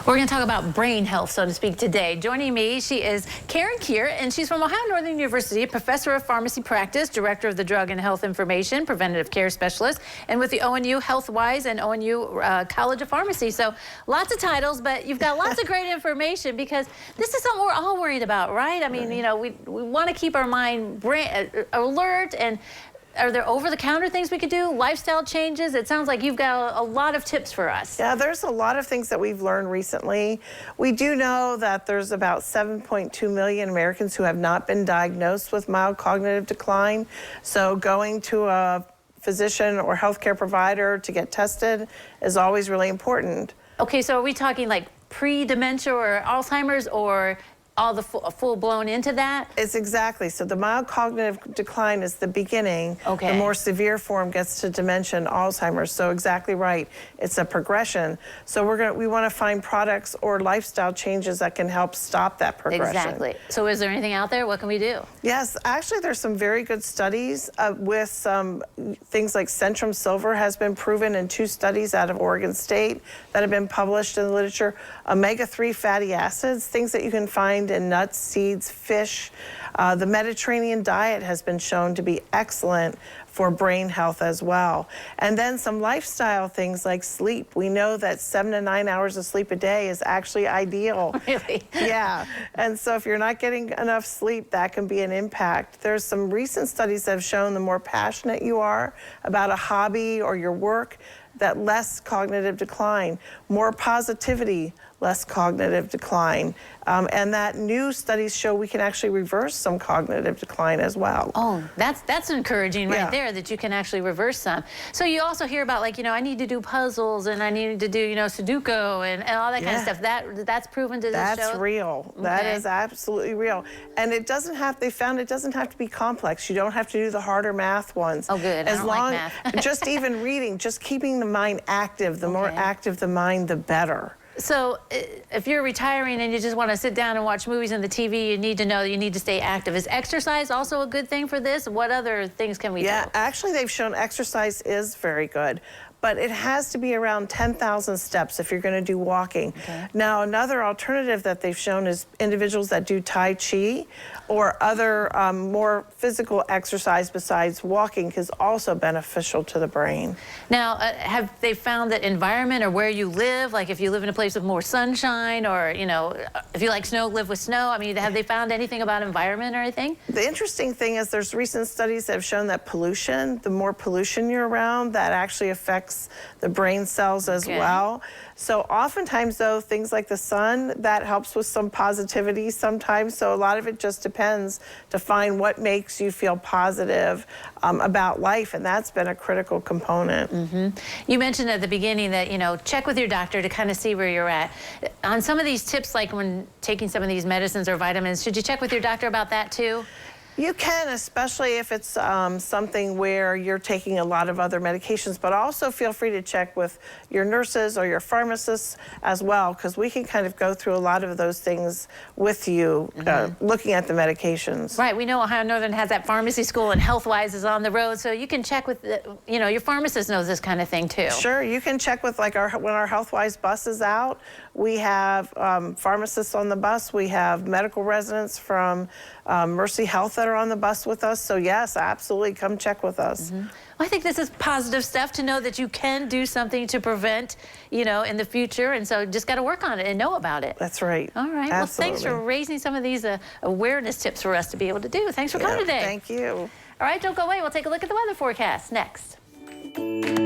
We're going to talk about brain health, so to speak, today. Joining me, she is Karen Kier, and she's from Ohio Northern University, professor of pharmacy practice, director of the Drug and Health Information, preventative care specialist, and with the ONU HealthWise and ONU College of Pharmacy. So lots of titles, but you've got lots of great information because this is something we're all worried about, right? I mean, you know, we want to keep our mind alert, and are there over-the-counter things we could do? Lifestyle changes? It sounds like you've got a lot of tips for us. Yeah, there's a lot of things that we've learned recently. We do know that there's about 7.2 million Americans who have not been diagnosed with mild cognitive decline. So going to a physician or healthcare provider to get tested is always really important. Okay, so are we talking like pre-dementia or Alzheimer's, or all the full-blown into that? It's exactly. So the mild cognitive decline is the beginning. Okay. The more severe form gets to dementia and Alzheimer's. So exactly right. It's a progression. So we want to find products or lifestyle changes that can help stop that progression. Exactly. So is there anything out there? What can we do? Yes, actually there's some very good studies with some things like Centrum Silver has been proven in 2 studies out of Oregon State that have been published in the literature. Omega-3 fatty acids, things that you can find in nuts, seeds, fish. The Mediterranean diet has been shown to be excellent for brain health as well. And then some lifestyle things like sleep. We know that 7 to 9 hours of sleep a day is actually ideal. Really? Yeah, and so if you're not getting enough sleep, that can be an impact. There's some recent studies that have shown the more passionate you are about a hobby or your work, that less cognitive decline, more positivity, less cognitive decline, and that new studies show we can actually reverse some cognitive decline as well. Oh, that's encouraging right there, that you can actually reverse some. So you also hear about, like, you know, I need to do puzzles and I need to do, you know, Sudoku and all that kind of stuff. That's proven to show? That's real. Okay. That is absolutely real. And it doesn't have, they found it doesn't have to be complex. You don't have to do the harder math ones. Oh, good. I don't like math. Just even reading, just keeping the mind active. The more active the mind, the better. So if you're retiring and you just want to sit down and watch movies on the TV, you need to know that you need to stay active. Is exercise also a good thing for this? What other things can we do? Yeah, actually they've shown exercise is very good, but it has to be around 10,000 steps if you're going to do walking. Okay. Now, another alternative that they've shown is individuals that do Tai Chi or other more physical exercise besides walking is also beneficial to the brain. Now, have they found that environment or where you live, like if you live in a place with more sunshine, or, you know, if you like snow, live with snow? I mean, have they found anything about environment or anything? The interesting thing is there's recent studies that have shown that pollution, the more pollution you're around, that actually affects the brain cells as well. So oftentimes, though, things like the sun, that helps with some positivity sometimes. So a lot of it just depends to find what makes you feel positive about life, and that's been a critical component. You mentioned at the beginning that, you know, check with your doctor to kind of see where you're at. On some of these tips, like when taking some of these medicines or vitamins, should you check with your doctor about that too? You can, especially if it's something where you're taking a lot of other medications, but also feel free to check with your nurses or your pharmacists as well, because we can kind of go through a lot of those things with you, looking at the medications. Right, we know Ohio Northern has that pharmacy school, and HealthWise is on the road, so you can check with, you know, your pharmacist knows this kind of thing too. Sure, you can check with, like, when our HealthWise bus is out, we have pharmacists on the bus, we have medical residents from Mercy Health that are on the bus with us. So yes, absolutely, come check with us. Well, I think this is positive stuff to know that you can do something to prevent, you know, in the future, and so just got to work on it and know about it. That's right. All right. Absolutely. Well, thanks for raising some of these awareness tips for us to be able to do. Thanks for coming today. Thank you. All right, don't go away. We'll take a look at the weather forecast next.